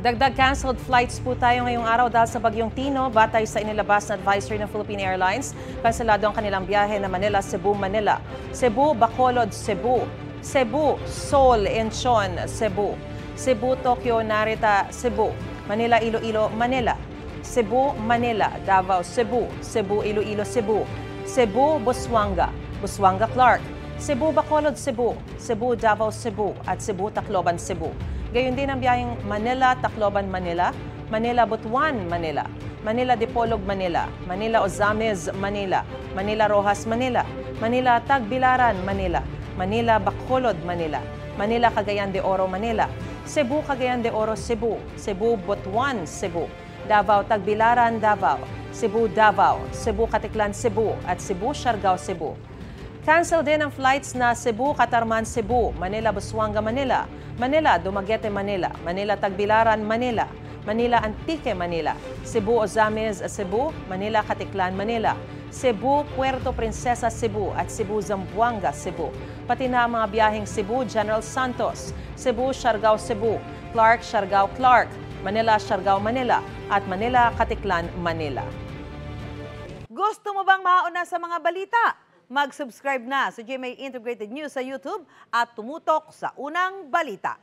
Dagdag canceled flights po tayo ngayong araw dahil sa Bagyong Tino. Batay sa inilabas na advisory ng Philippine Airlines, kanselado ang kanilang biyahe na Manila, Cebu, Manila. Cebu, Bacolod, Cebu. Cebu, Seoul, Incheon, Cebu. Cebu, Tokyo, Narita, Cebu. Manila, Iloilo, Manila. Cebu, Manila, Davao, Cebu. Cebu, Iloilo, Cebu. Cebu, Busuanga. Busuanga, Clark. Cebu, Bacolod, Cebu. Cebu, Davao, Cebu. At Cebu, Tacloban, Cebu. Gayon din ang biyaheng Manila, Tacloban, Manila, Manila, Butuan, Manila, Manila, Dipolog, Manila, Manila, Ozamis, Manila, Manila, Rojas, Manila, Manila, Tagbilaran, Manila, Manila, Bacolod, Manila, Manila, Cagayan de Oro, Manila, Cebu, Cagayan de Oro, Cebu, Cebu, Butuan, Cebu, Davao, Tagbilaran, Davao, Cebu, Davao, Cebu, Caticlan, Cebu, at Cebu, Siargao, Cebu. Cancel din ang flights na Cebu, Catarman, Cebu, Manila, Busuanga, Manila, Manila, Dumaguete, Manila, Manila, Tagbilaran, Manila, Manila, Antique, Manila, Cebu, Ozamis, Cebu, Manila, Caticlan, Manila, Cebu, Puerto Princesa, Cebu, at Cebu, Zamboanga, Cebu. Pati na ang mga biyaheng Cebu, General Santos, Cebu, Siargao, Cebu, Clark, Siargao, Clark, Manila, Siargao, Manila, at Manila, Caticlan, Manila. Gusto mo bang mauna sa mga balita? Mag-subscribe na sa GMA Integrated News sa YouTube at tumutok sa unang balita.